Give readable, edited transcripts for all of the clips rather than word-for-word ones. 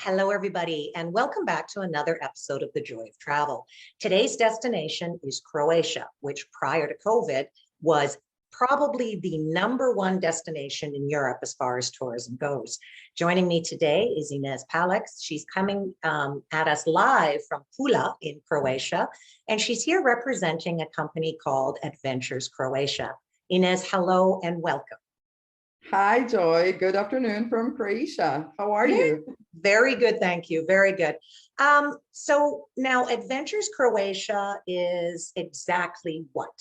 Hello, everybody, and welcome back to another episode of The Joy of Travel. Today's destination is Croatia, which prior to COVID was probably the #1 destination in Europe as far as tourism goes. Joining me today is Ines Palex. She's coming at us live from Pula in Croatia, and she's here representing a company called Adventures Croatia. Ines, hello and welcome. Hi, Joy. Good afternoon from Croatia. How are you? Very good, thank you. Very good. So now Adventures Croatia is exactly what?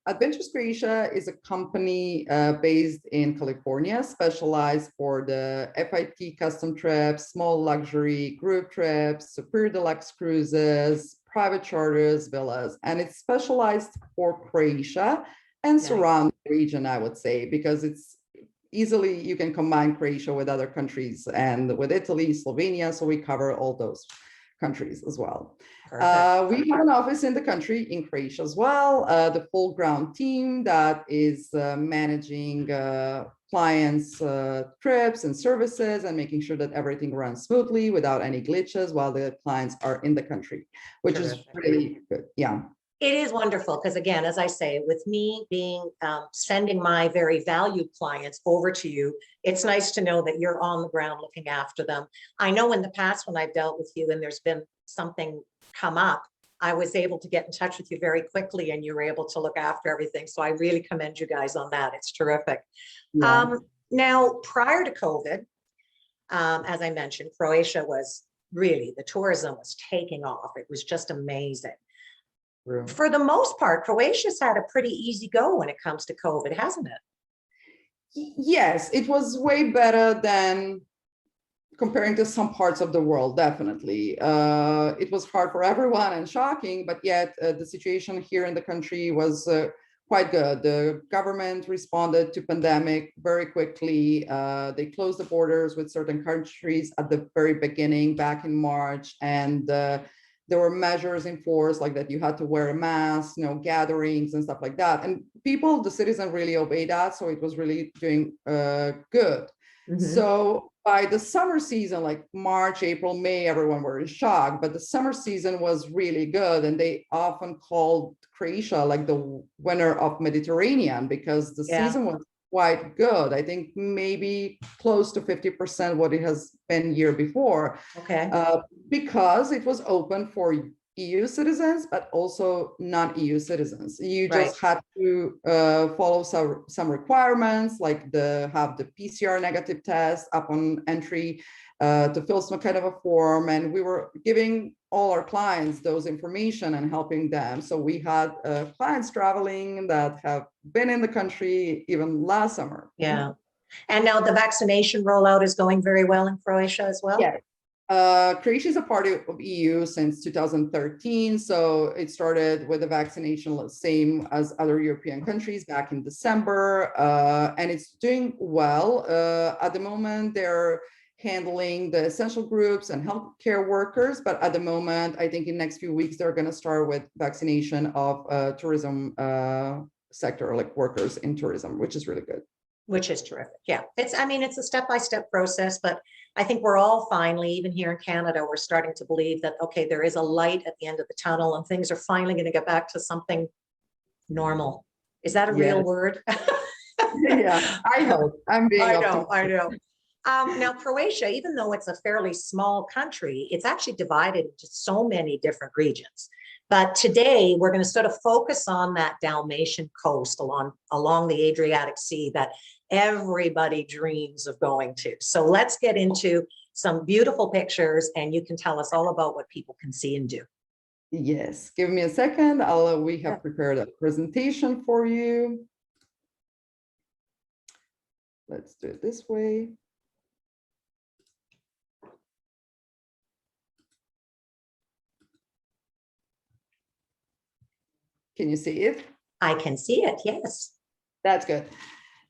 Adventures Croatia is a company based in California, specialized for the FIT custom trips, small luxury group trips, super deluxe cruises, private charters, villas, and it's specialized for Croatia and surrounding region, I would say, because it's easily you can combine Croatia with other countries and with Italy, Slovenia. So we cover all those countries as well. We have an office in the country in Croatia as well. The full ground team that is managing clients' trips and services and making sure that everything runs smoothly without any glitches while the clients are in the country, which is really good. Yeah. It is wonderful because, again, as I say, with me being sending my very valued clients over to you, it's nice to know that you're on the ground looking after them. I know in the past when I've dealt with you and there's been something come up, I was able to get in touch with you very quickly and you were able to look after everything. So I really commend you guys on that. It's terrific. Yeah. Now, prior to COVID, as I mentioned, Croatia was really, the tourism was taking off. It was just amazing. For the most part, Croatia's had a pretty easy go when it comes to COVID, hasn't it? Yes, it was way better than comparing to some parts of the world, definitely. It was hard for everyone and shocking, but yet the situation here in the country was quite good. The government responded to pandemic very quickly. They closed the borders with certain countries at the very beginning back in March, and there were measures in force like that you had to wear a mask, gatherings and stuff like that. And people, the citizens really obeyed that. So it was really doing good. So by the summer season, like March, April, May, everyone were in shock, but the summer season was really good. And they often called Croatia like the winner of Mediterranean because the season was quite good. I think maybe close to 50% what it has been year before. Because it was open for EU citizens, but also non-EU citizens. You just had to follow some requirements, like have the PCR negative test upon entry, to fill some kind of a form. And we were giving all our clients those information and helping them. So we had clients traveling that have been in the country even last summer. Yeah. And now the vaccination rollout is going very well in Croatia as well? Yeah. Croatia is a part of EU since 2013. So it started with the vaccination same as other European countries back in December. And it's doing well. At the moment, they're handling the essential groups and healthcare workers. But at the moment, I think in the next few weeks, they're going to start with vaccination of tourism sector, like workers in tourism, which is really good. Which is terrific. Yeah, it's a step-by-step process, but I think we're all finally, even here in Canada, we're starting to believe that, okay, there is a light at the end of the tunnel and things are finally going to get back to something normal. Is that a real word? Yeah, I hope. I'm being optimistic. I know. Now, Croatia, even though it's a fairly small country, it's actually divided into so many different regions. But today we're going to sort of focus on that Dalmatian coast along the Adriatic Sea that everybody dreams of going to. So let's get into some beautiful pictures and you can tell us all about what people can see and do. Yes, give me a second. We have prepared a presentation for you. Let's do it this way. Can you see it? I can see it, yes. That's good.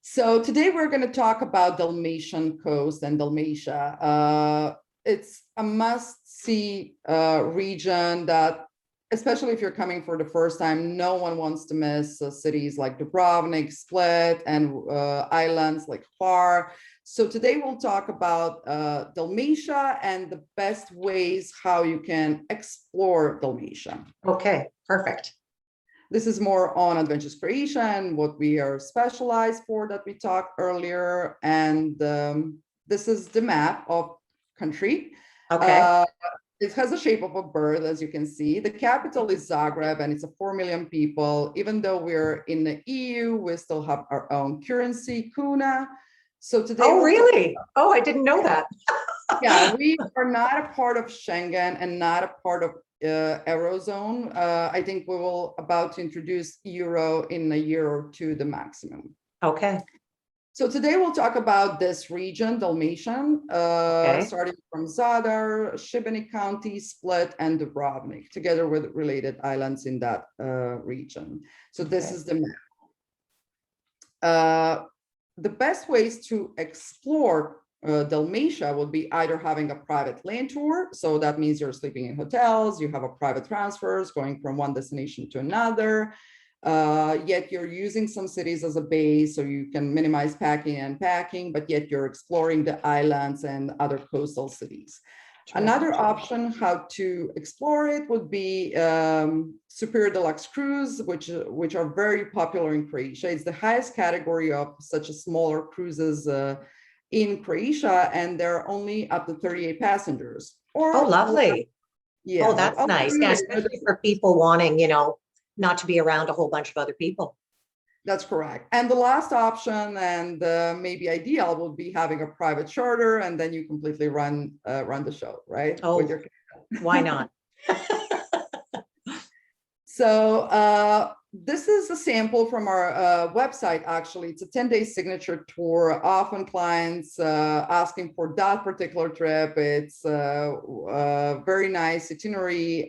So today we're going to talk about Dalmatian coast and Dalmatia. It's a must-see region that especially if you're coming for the first time, no one wants to miss cities like Dubrovnik, Split, and islands like Hvar. So today we'll talk about Dalmatia and the best ways how you can explore Dalmatia. Okay, perfect. This is more on Adventures Croatia and what we are specialized for that we talked earlier. And this is the map of country. Okay. It has the shape of a bird, as you can see. The capital is Zagreb, and it's a 4 million people. Even though we're in the EU, we still have our own currency, kuna. So today, Oh, really? Oh, I didn't know that. yeah, we are not a part of Schengen and not a part of Eurozone. I think we will about to introduce Euro in a year or two, the maximum. Okay. So today we'll talk about this region, Dalmatian, starting from Zadar, Šibenik County, Split, and Dubrovnik, together with related islands in that region. So this is the map. The best ways to explore Dalmatia would be either having a private lane tour. So that means you're sleeping in hotels, you have a private transfers going from one destination to another. Yet you're using some cities as a base, so you can minimize packing and unpacking, but yet you're exploring the islands and other coastal cities. Another option how to explore it would be Superior Deluxe Cruise, which are very popular in Croatia. It's the highest category of such a smaller cruises in Croatia, and they're only up to 38 passengers. Oh, lovely. Yeah. Oh, that's nice. Yeah, especially for people wanting, not to be around a whole bunch of other people. That's correct. And the last option, and maybe ideal, would be having a private charter, and then you completely run the show, right? Oh, why not? So this is a sample from our website, actually. It's a 10-day signature tour. Often clients asking for that particular trip. It's a very nice itinerary,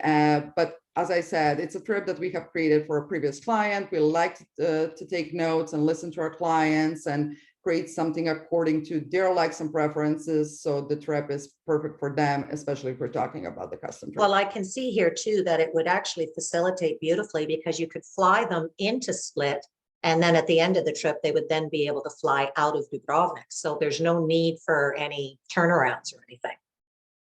but as I said, it's a trip that we have created for a previous client. We like to take notes and listen to our clients and create something according to their likes and preferences. So the trip is perfect for them, especially if we're talking about the custom trip. Well, I can see here too that it would actually facilitate beautifully because you could fly them into Split. And then at the end of the trip, they would then be able to fly out of Dubrovnik. So there's no need for any turnarounds or anything.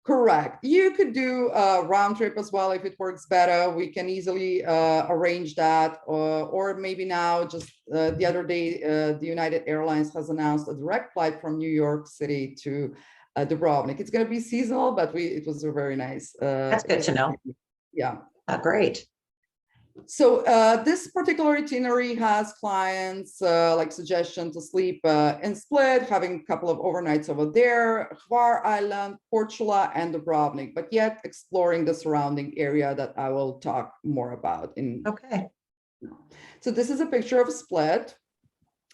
Correct. You could do a round trip as well if it works better. We can easily arrange that, or maybe now just the other day, the United Airlines has announced a direct flight from New York City to Dubrovnik. It's going to be seasonal, but it was a very nice. That's good to know. Yeah. Great. So this particular itinerary has clients like suggestion to sleep in Split, having a couple of overnights over there, Hvar Island, Korčula, and Dubrovnik, but yet exploring the surrounding area that I will talk more about in. Okay. So this is a picture of Split,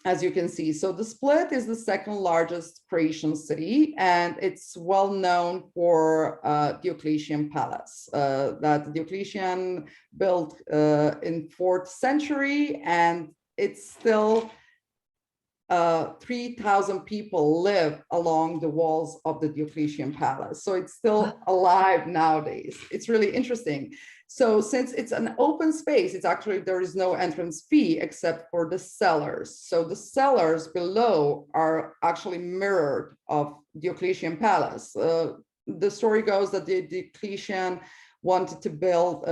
as you can see. So the Split is the second largest Croatian city, and it's well known for Diocletian Palace that Diocletian built in 4th century, and it's still 3,000 people live along the walls of the Diocletian Palace. So it's still alive nowadays. It's really interesting. So since it's an open space, it's actually, there is no entrance fee except for the cellars. So the cellars below are actually mirrored of Diocletian Palace. The story goes that the Diocletian wanted to build,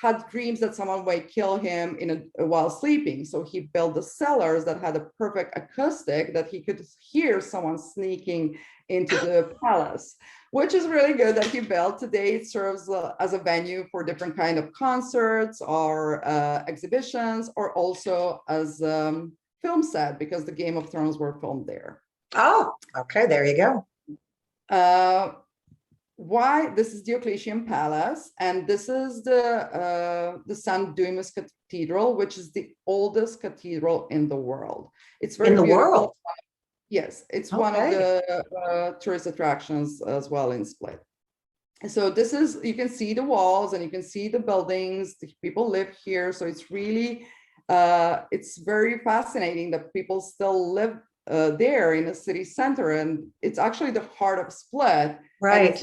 had dreams that someone might kill him while sleeping. So he built the cellars that had a perfect acoustic that he could hear someone sneaking into the palace, which is really good that he built. Today it serves as a venue for different kind of concerts or exhibitions, or also as film set, because the Game of Thrones were filmed there. Oh, okay, there you go. Why this is Diocletian Palace, and this is the St. Dumas Cathedral, which is the oldest cathedral in the world. It's very beautiful. World. Yes, it's one of the tourist attractions as well in Split. So this is, you can see the walls and you can see the buildings. The people live here, so it's really it's very fascinating that people still live there in the city center, and it's actually the heart of Split. Right.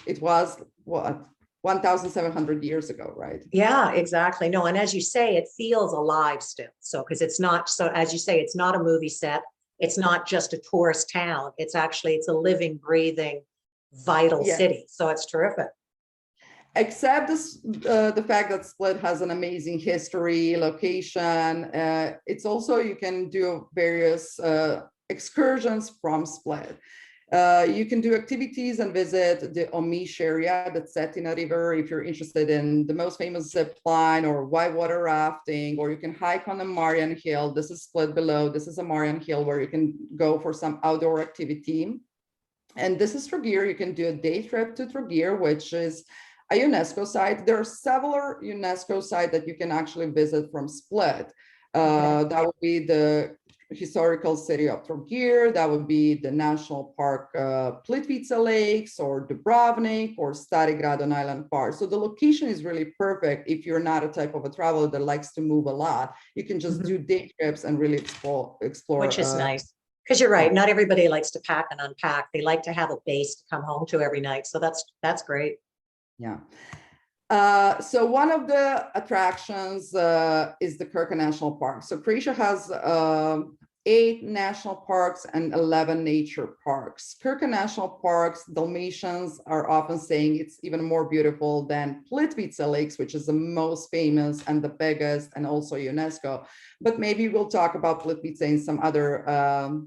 It was what 1,700 years ago, right? Yeah, exactly. No, and as you say, it feels alive still. So, because it's not, so as you say, it's not a movie set. It's not just a tourist town. It's actually, it's a living, breathing, vital Yeah. city. So it's terrific. Except this, the fact that Split has an amazing history, location. It's also, you can do various excursions from Split. You can do activities and visit the Omish area, the Cetina River, if you're interested in the most famous zip line or whitewater rafting, or you can hike on the Marian Hill. This is Split below. This is a Marian Hill where you can go for some outdoor activity. And this is Trogir. You can do a day trip to Trogir, which is a UNESCO site. There are several UNESCO sites that you can actually visit from Split. That would be the historical city of Trogir. That would be the national park Plitvice Lakes or Dubrovnik or Stari Grad on Island Park. So the location is really perfect if you're not a type of a traveler that likes to move a lot. You can just do day trips and really explore. Which is nice. Because you're right, not everybody likes to pack and unpack. They like to have a base to come home to every night. So that's great. Yeah. So one of the attractions is the Krka National Park. So Croatia has 8 national parks and 11 nature parks. Krka National Parks, Dalmatians are often saying it's even more beautiful than Plitvice Lakes, which is the most famous and the biggest, and also UNESCO. But maybe we'll talk about Plitvice in some other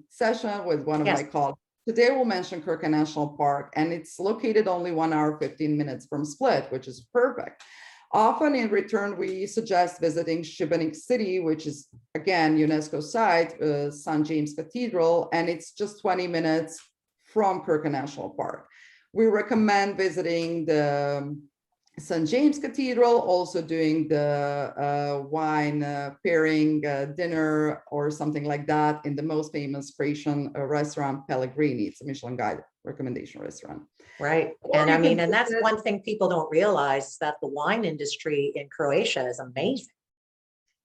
session with one of my colleagues. Today we'll mention Krka National Park, and it's located only 1 hour, 15 minutes from Split, which is perfect. Often in return, we suggest visiting Šibenik City, which is, again, UNESCO site, St. James Cathedral, and it's just 20 minutes from Krka National Park. We recommend visiting the St. James Cathedral, also doing the wine pairing dinner or something like that in the most famous Croatian restaurant, Pellegrini. It's a Michelin Guide recommendation restaurant. Right. And I mean, and that's one thing people don't realize is that the wine industry in Croatia is amazing.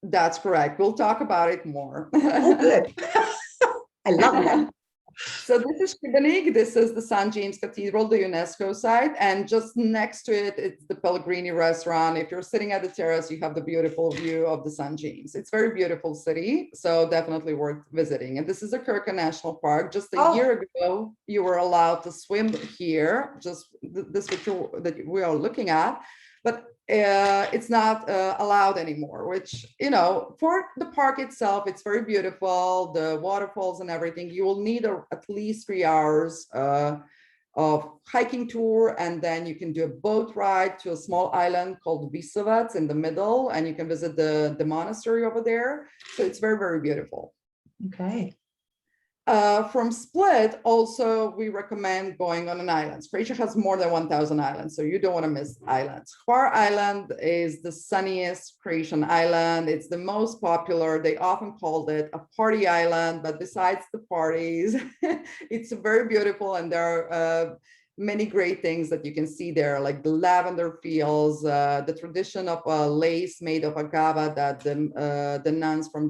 That's correct. We'll talk about it more. Oh, good. I love that. So this is Šibenik. This is the St. James Cathedral, the UNESCO site, and just next to it, it's the Pellegrini restaurant. If you're sitting at the terrace, you have the beautiful view of the St. James. It's a very beautiful city, so definitely worth visiting. And this is a Krka National Park. Just a year ago, you were allowed to swim here, just this picture that we are looking at, but it's not allowed anymore, which, you know, for the park itself, it's very beautiful, the waterfalls and everything. You will need at least 3 hours of hiking tour, and then you can do a boat ride to a small island called Visovac in the middle, and you can visit the monastery over there. So it's very, very beautiful. Okay. From Split, also, we recommend going on an island. Croatia has more than 1,000 islands, so you don't want to miss islands. Hvar Island is the sunniest Croatian island. It's the most popular. They often called it a party island, but besides the parties, it's very beautiful, and there are many great things that you can see there, like the lavender fields, the tradition of lace made of agave that the nuns from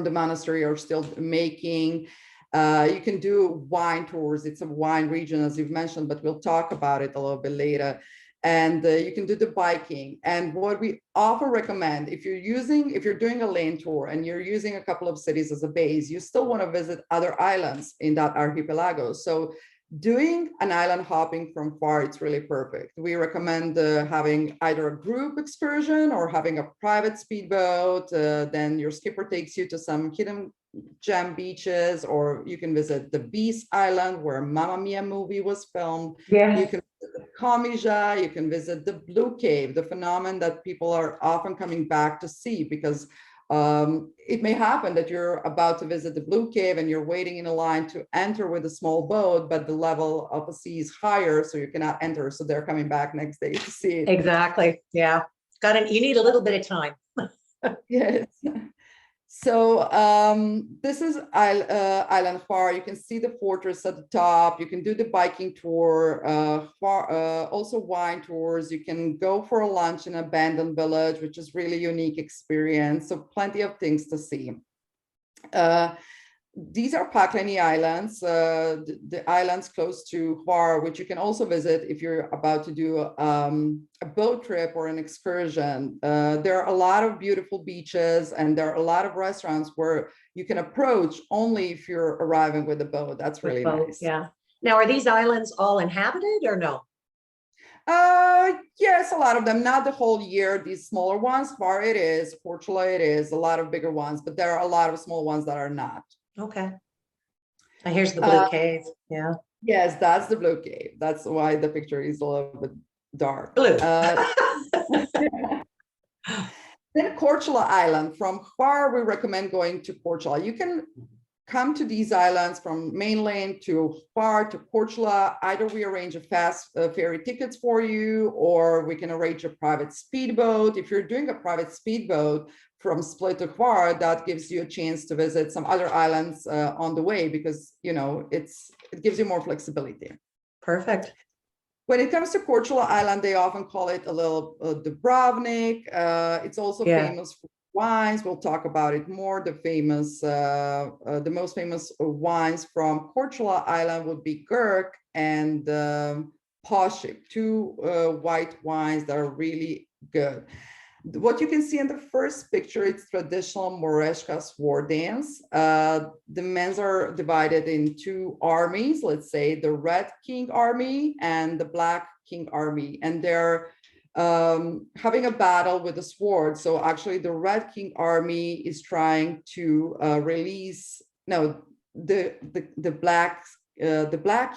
the monastery are still making. You can do wine tours. It's a wine region, as you've mentioned, but we'll talk about it a little bit later. And you can do the biking. And what we often recommend, if you're doing a lane tour and you're using a couple of cities as a base, you still want to visit other islands in that archipelago. So doing an island hopping from far, it's really perfect. We recommend having either a group excursion or having a private speedboat. Then your skipper takes you to some hidden gem beaches, or you can visit the Beast Island where Mamma Mia movie was filmed. Yeah. You can visit Komija, you can visit the Blue Cave, the phenomenon that people are often coming back to see, because it may happen that you're about to visit the Blue Cave and you're waiting in a line to enter with a small boat, but the level of the sea is higher, so you cannot enter. So they're coming back next day to see it. Exactly. Yeah. You need a little bit of time. Yes. So this is Island Hvar. You can see the fortress at the top. You can do the biking tour, also wine tours. You can go for a lunch in an abandoned village, which is really unique experience. So plenty of things to see. these are Pakleni Islands, the islands close to Hvar, which you can also visit if you're about to do a boat trip or an excursion. There are a lot of beautiful beaches, and there are a lot of restaurants where you can approach only if you're arriving with a boat. That's really nice. Yeah. Now, are these islands all inhabited or no? Yes, a lot of them, not the whole year. These smaller ones, Hvar it is, Korčula it is, a lot of bigger ones, but there are a lot of small ones that are not. Okay. And here's the blue cave. Yeah. Yes, that's the blue cave. That's why the picture is a little bit dark. Blue. Then Korčula Island. From Hvar, we recommend going to Korčula. You can come to these islands from mainland to Hvar to Korčula. Either we arrange a fast ferry tickets for you, or we can arrange a private speedboat. If you're doing a private speedboat from Split to Hvar, that gives you a chance to visit some other islands on the way, because it gives you more flexibility. Perfect. When it comes to Korčula Island, they often call it a little Dubrovnik. It's also famous for wines. We'll talk about it more. The most famous wines from Korčula Island would be Grk and Poshik, two white wines that are really good. What you can see in the first picture, it's traditional Moreshka sword dance. The men are divided in two armies, let's say the Red King Army and the Black King Army, and they're having a battle with a sword. So actually the Red King Army is trying to release, no, the Black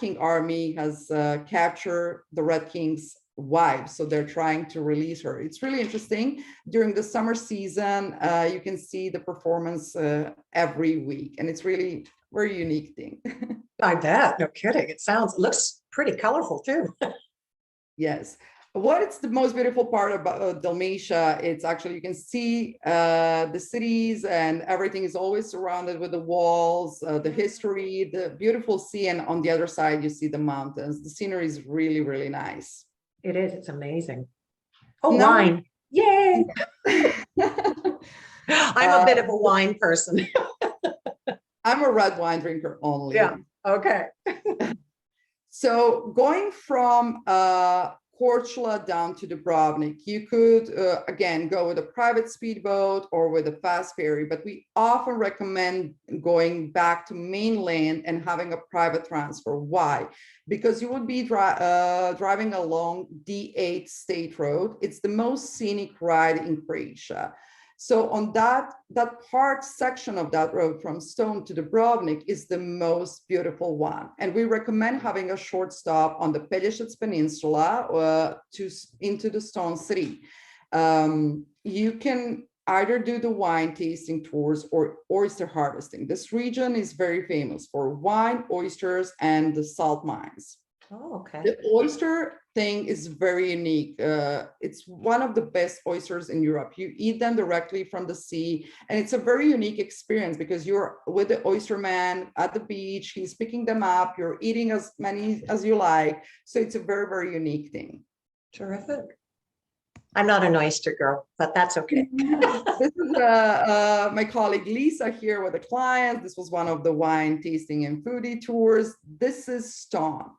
King Army has captured the Red King's wife, so they're trying to release her. It's really interesting. During the summer season, you can see the performance every week, and it's really very unique thing. I bet. No kidding. It looks pretty colorful too. Yes. What is the most beautiful part about Dalmatia? It's actually, you can see the cities, and everything is always surrounded with the walls, the history, the beautiful sea, and on the other side, you see the mountains. The scenery is really, really nice. It is. It's amazing. Oh, wine. Yay. I'm a bit of a wine person. I'm a red wine drinker only. Yeah. Okay. So going from Korčula down to Dubrovnik, you could, again, go with a private speedboat or with a fast ferry, but we often recommend going back to mainland and having a private transfer. Why? Because you would be driving along D8 state road. It's the most scenic ride in Croatia. So on that part section of that road from Stone to Dubrovnik is the most beautiful one. And we recommend having a short stop on the Pelješac Peninsula into the Stone City. You can either do the wine tasting tours or oyster harvesting. This region is very famous for wine, oysters, and the salt mines. Oh, okay. The oyster thing is very unique. It's one of the best oysters in Europe. You eat them directly from the sea, and it's a very unique experience because you're with the oyster man at the beach. He's picking them up. You're eating as many as you like. So it's a very, very unique thing. Terrific. I'm not an oyster girl, but that's okay. This is my colleague Lisa here with a client. This was one of the wine tasting and foodie tours. This is Stone.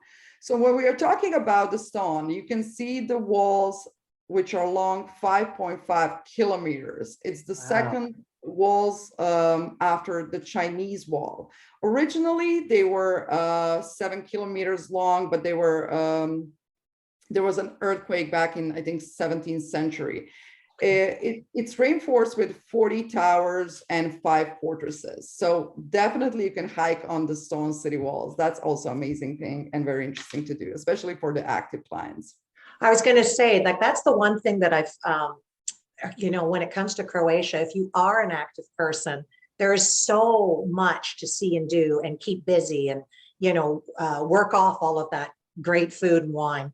So when we are talking about the Stone, you can see the walls, which are long 5.5 kilometers. It's the second walls after the Chinese wall. Originally, they were 7 kilometers long, but they were there was an earthquake back in, I think, 17th century. It's reinforced with 40 towers and 5 fortresses. So definitely you can hike on the Stone City walls. That's also an amazing thing and very interesting to do, especially for the active clients. I was going to say, like, that's the one thing that I've, when it comes to Croatia, if you are an active person, there is so much to see and do and keep busy and, work off all of that great food and wine.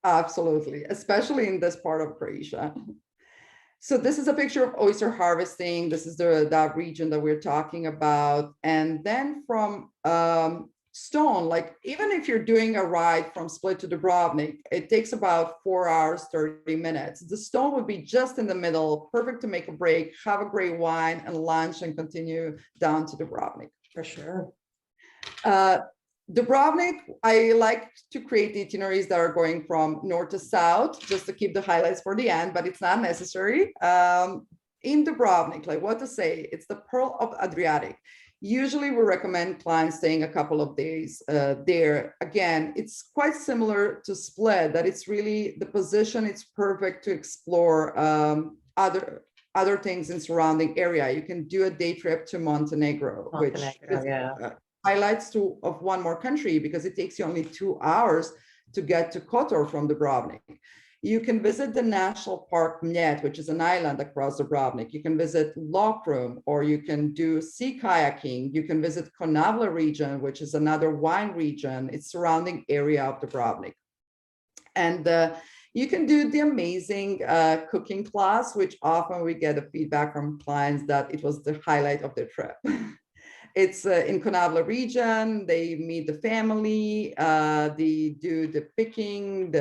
Absolutely, especially in this part of Croatia. So this is a picture of oyster harvesting. This is that region that we're talking about. And then from Stone, like even if you're doing a ride from Split to Dubrovnik, it takes about 4 hours, 30 minutes. The Stone would be just in the middle, perfect to make a break, have a great wine and lunch and continue down to Dubrovnik. For sure. Dubrovnik, I like to create itineraries that are going from north to south, just to keep the highlights for the end, but it's not necessary. In Dubrovnik, like what to say, it's the Pearl of Adriatic. Usually we recommend clients staying a couple of days there. Again, it's quite similar to Split, that it's really the position, it's perfect to explore other things in surrounding area. You can do a day trip to Montenegro, which is, yeah. highlights of one more country, because it takes you only 2 hours to get to Kotor from Dubrovnik. You can visit the National Park Mljet, which is an island across Dubrovnik. You can visit Lokrum, or you can do sea kayaking. You can visit Konavle region, which is another wine region. It's surrounding area of Dubrovnik. And you can do the amazing cooking class, which often we get a feedback from clients that it was the highlight of their trip. It's in Konavle region. They meet the family. They do the picking,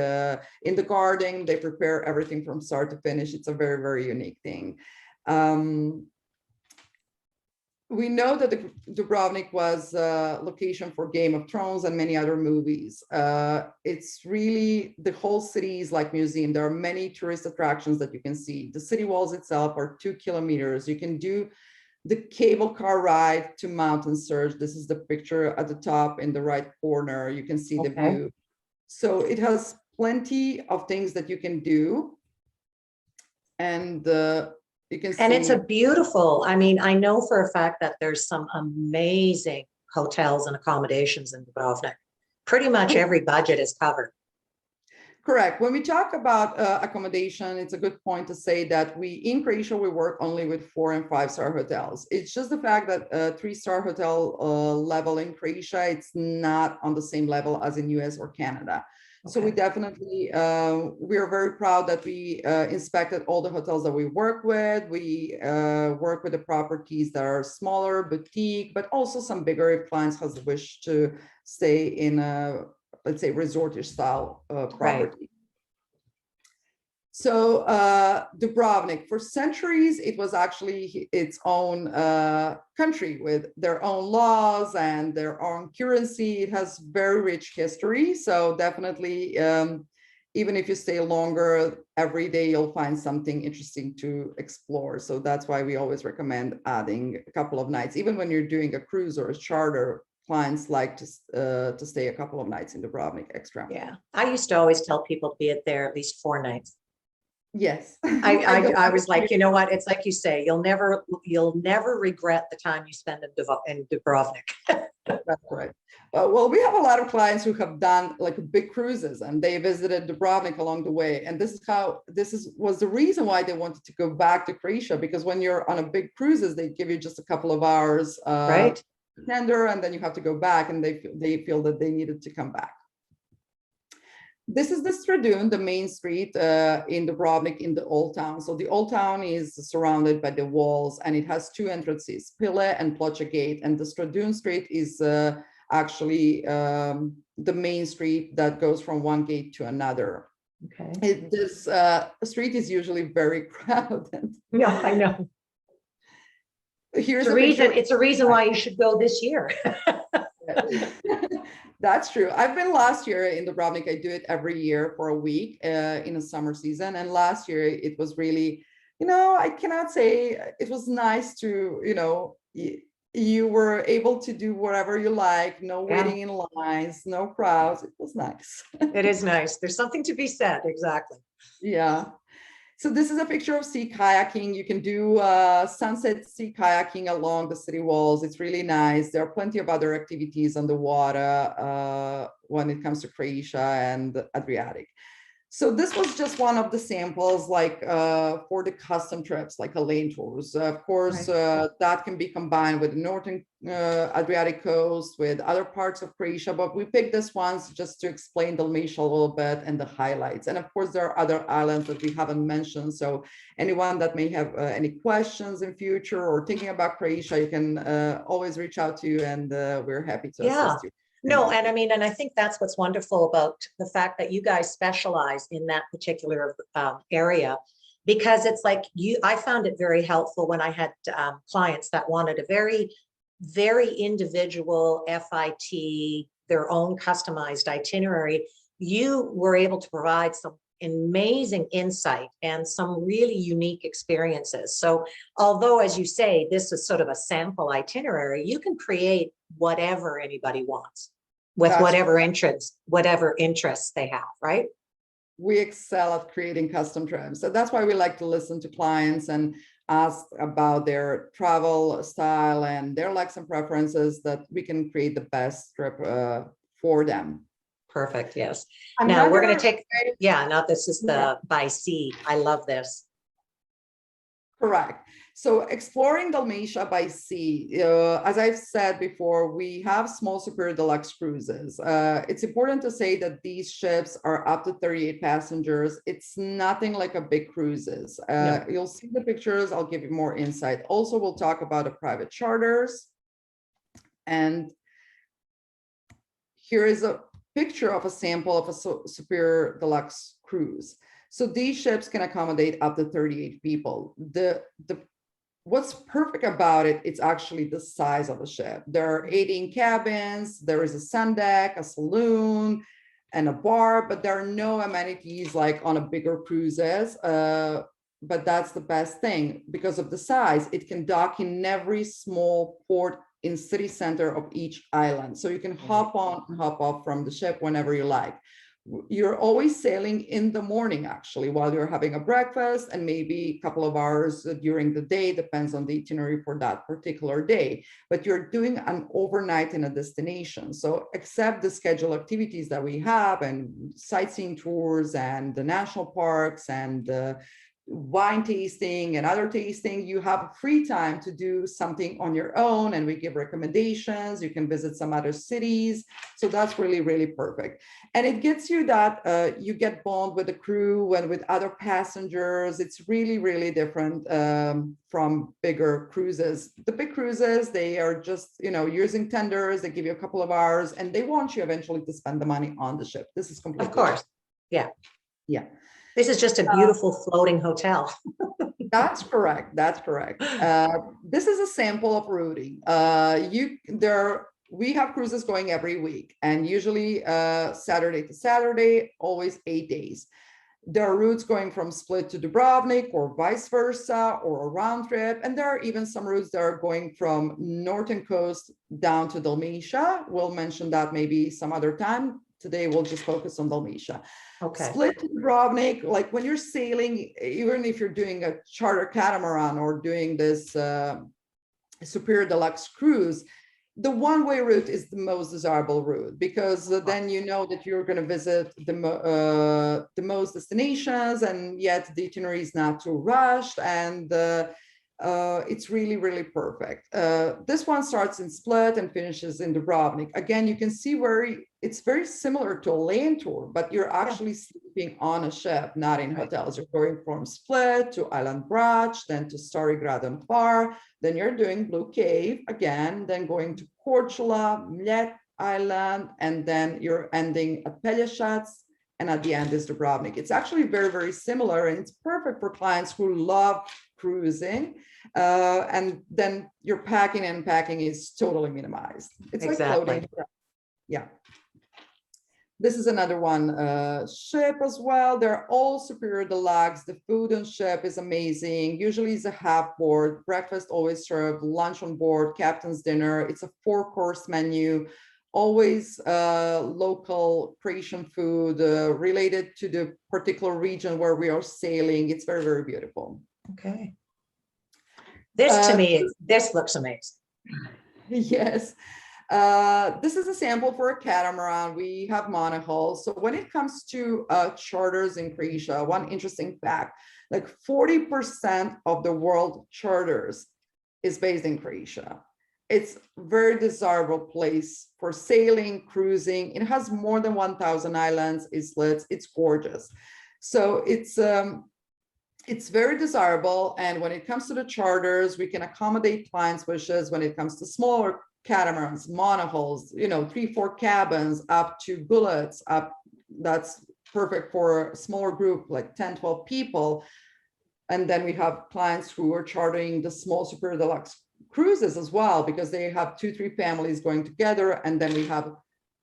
in the garden. They prepare everything from start to finish. It's a very, very unique thing. We know that Dubrovnik was a location for Game of Thrones and many other movies. It's really, the whole city is like museum. There are many tourist attractions that you can see. The city walls itself are 2 kilometers. You can do the cable car ride to Mountain Surge. This is the picture at the top in the right corner. You can see the view. So it has plenty of things that you can do. And you can see. And it's a beautiful, I mean, I know for a fact that there's some amazing hotels and accommodations in Dubrovnik. Pretty much every budget is covered. Correct. When we talk about accommodation, it's a good point to say that in Croatia, we work only with 4- and 5-star hotels. It's just the fact that 3-star hotel level in Croatia, it's not on the same level as in US or Canada. Okay. So we definitely, we are very proud that we inspected all the hotels that we work with. We work with the properties that are smaller, boutique, but also some bigger if clients has the wish to stay in a, let's say, resortish style property. Right. So Dubrovnik, for centuries, it was actually its own country with their own laws and their own currency. It has very rich history. So definitely, even if you stay longer, every day you'll find something interesting to explore. So that's why we always recommend adding a couple of nights, even when you're doing a cruise or a charter. Clients like to stay a couple of nights in Dubrovnik extra. Yeah, I used to always tell people to be there at least 4 nights. Yes, I was like, you know what? It's like you say, you'll never regret the time you spend in Dubrovnik. That's right. Well, we have a lot of clients who have done like big cruises, and they visited Dubrovnik along the way. And was the reason why they wanted to go back to Croatia, because when you're on a big cruises, they give you just a couple of hours. Right. Tender, and then you have to go back, and they feel that they needed to come back. This is the Stradun, the main street in Dubrovnik, in the old town. So the old town is surrounded by the walls, and it has 2 entrances, Pile and Ploče Gate. And the Stradun street is actually the main street that goes from one gate to another. Okay. This street is usually very crowded. Yeah, I know. Here's it's a reason why you should go this year. That's true. I've been last year in Dubrovnik. I do it every year for a week in the summer season. And last year it was really, I cannot say it was nice to, you were able to do whatever you like, no waiting in lines, no crowds. It was nice. It is nice. There's something to be said. Exactly. Yeah. So this is a picture of sea kayaking. You can do sunset sea kayaking along the city walls. It's really nice. There are plenty of other activities on the water when it comes to Croatia and Adriatic. So this was just one of the samples, like for the custom trips, like Elaine tours. Of course, that can be combined with the northern Adriatic coast, with other parts of Croatia, but we picked this ones just to explain Dalmatia a little bit and the highlights. And of course, there are other islands that we haven't mentioned. So anyone that may have any questions in future or thinking about Croatia, you can always reach out to you, and we're happy to assist you. No, and I mean, and I think that's what's wonderful about the fact that you guys specialize in that particular area, because it's like I found it very helpful when I had clients that wanted a very very individual FIT, their own customized itinerary, you were able to provide some amazing insight and some really unique experiences. So although, as you say, this is sort of a sample itinerary, you can create whatever anybody wants with That's whatever interests they have, right? We excel at creating custom trips. So that's why we like to listen to clients and ask about their travel style and their likes and preferences, that we can create the best trip for them. Perfect. Yes. Now we're going to take, now this is the Yeah. by sea. I love this. Correct. So exploring Dalmatia by sea, as I've said before, we have small super deluxe cruises. It's important to say that these ships are up to 38 passengers. It's nothing like a big cruises. No. You'll see the pictures. I'll give you more insight. Also, we'll talk about the private charters. And here is a picture of a sample of a super deluxe cruise. So these ships can accommodate up to 38 people. What's perfect about it, it's actually the size of the ship. There are 18 cabins, there is a sun deck, a saloon, and a bar, but there are no amenities like on a bigger cruises. But that's the best thing because of the size. It can dock in every small port in city center of each island. So you can hop on and hop off from the ship whenever you like. You're always sailing in the morning, actually, while you're having a breakfast, and maybe a couple of hours during the day, depends on the itinerary for that particular day. But you're doing an overnight in a destination. So except the scheduled activities that we have and sightseeing tours and the national parks and wine tasting and other tasting, you have free time to do something on your own, and we give recommendations. You can visit some other cities. So that's really, really perfect. And it gets you that you get bond with the crew and with other passengers. It's really, really different from bigger cruises. The big cruises, they are just, using tenders. They give you a couple of hours and they want you eventually to spend the money on the ship. This is completely Of course. Yeah. Yeah. This is just a beautiful floating hotel. That's correct. That's correct. This is a sample of routing. We have cruises going every week, and usually Saturday to Saturday, always 8 days. There are routes going from Split to Dubrovnik or vice versa, or a round trip. And there are even some routes that are going from Northern Coast down to Dalmatia. We'll mention that maybe some other time. Today, we'll just focus on Dalmatia. Okay. Split to Dubrovnik, like when you're sailing, even if you're doing a charter catamaran or doing this superior deluxe cruise, the one-way route is the most desirable route, because then you know that you're going to visit the most destinations, and yet the itinerary is not too rushed, and it's really, really perfect. This one starts in Split and finishes in Dubrovnik. Again, you can see where it's very similar to a land tour, but you're actually sleeping on a ship, not in hotels. You're going from Split to Island Brač, then to Stari Grad and Hvar, then you're doing Blue Cave again, then going to Korčula, Mljet Island, and then you're ending at Pelješac, and at the end is Dubrovnik. It's actually very, very similar, and it's perfect for clients who love cruising. And then your packing and unpacking is totally minimized. It's like floating. Yeah. This is another one ship as well. They're all superior deluxe. The food on ship is amazing. Usually it's a half board, breakfast always served, lunch on board, captain's dinner. It's a 4-course menu, always local Croatian food related to the particular region where we are sailing. It's very, very beautiful. Okay. This to me, this looks amazing. Yes. This is a sample for a catamaran. We have monohull. So when it comes to charters in Croatia, one interesting fact, like 40% of the world charters is based in Croatia. It's a very desirable place for sailing, cruising. It has more than 1,000 islands, islets. It's gorgeous. So it's very desirable. And when it comes to the charters, we can accommodate clients' wishes when it comes to smaller catamarans, monohulls, 3-4 cabins up to bullets up. That's perfect for a smaller group, like 10-12 people. And then we have clients who are chartering the small super deluxe cruises as well, because they have 2-3 families going together, and then we have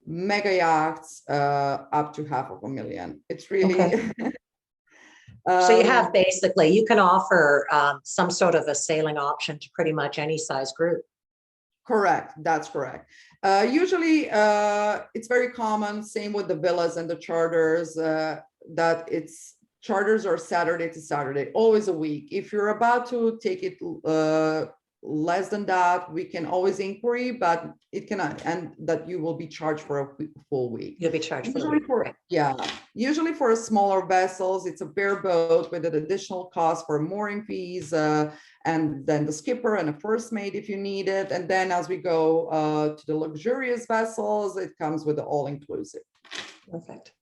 mega yachts up to $500,000. It's really Okay. So you have basically, you can offer some sort of a sailing option to pretty much any size group. correct. That's correct. Usually, it's very common. Same with the villas and the charters. That it's charters are Saturday to Saturday, always a week. If you're about to take it less than that, we can always inquiry, but it cannot, and that you will be charged for a full week. You'll be charged for the Usually week. for, Right. yeah, usually for smaller vessels, it's a bare boat with an additional cost for mooring fees, and then the skipper and a first mate if you need it. And then as we go to the luxurious vessels, it comes with the all-inclusive. Perfect.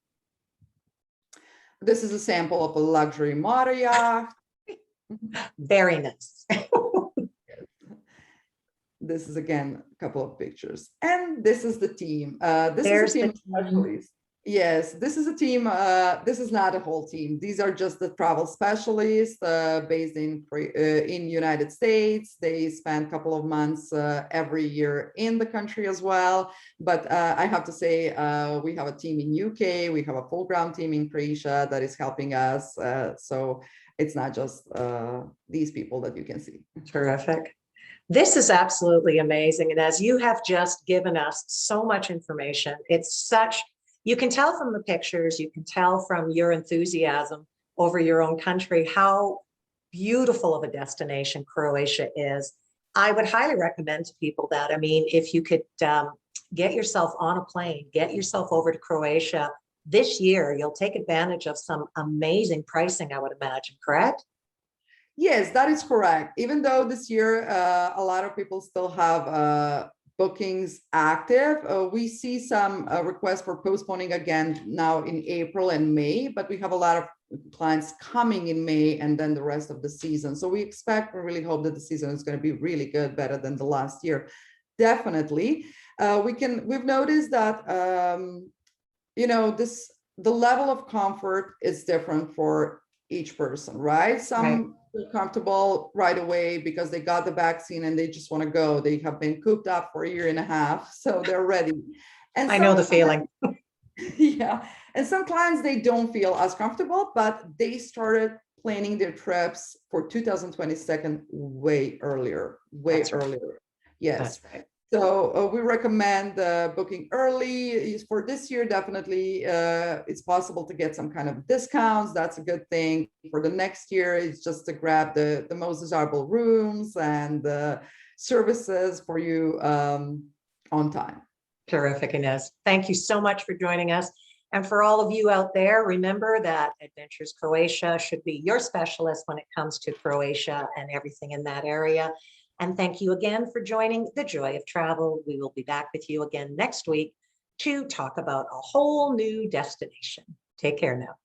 This is a sample of a luxury motor yacht. Very nice. This is again a couple of pictures, and this is the team. This There's is a team the of specialists. Yes, this is a team. This is not a whole team. These are just the travel specialists based in United States. They spend a couple of months every year in the country as well. But I have to say, we have a team in UK. We have a full ground team in Croatia that is helping us. So it's not just these people that you can see. Terrific. This is absolutely amazing. And as you have just given us so much information, it's such, you can tell from the pictures, you can tell from your enthusiasm over your own country, how beautiful of a destination Croatia is. I would highly recommend to people that, I mean, if you could get yourself on a plane, get yourself over to Croatia this year, you'll take advantage of some amazing pricing, I would imagine, correct? Yes, that is correct. Even though this year a lot of people still have bookings active, we see some requests for postponing again now in April and May, but we have a lot of clients coming in May and then the rest of the season. So we expect, we really hope that the season is going to be really good, better than the last year. Definitely. We've noticed that, you know, the level of comfort is different for each person, right? Some feel comfortable right away because they got the vaccine and they just want to go. They have been cooped up for a year and a half, so they're ready. And I know the feeling. Yeah, and some clients, they don't feel as comfortable, but they started planning their trips for 2022 way earlier, way That's right. earlier. Yes. That's right. So we recommend booking early. For this year, definitely it's possible to get some kind of discounts. That's a good thing. For the next year, it's just to grab the most desirable rooms and services for you on time. Terrific, Inez. Thank you so much for joining us. And for all of you out there, remember that Adventures Croatia should be your specialist when it comes to Croatia and everything in that area. And thank you again for joining The Joy of Travel. We will be back with you again next week to talk about a whole new destination. Take care now.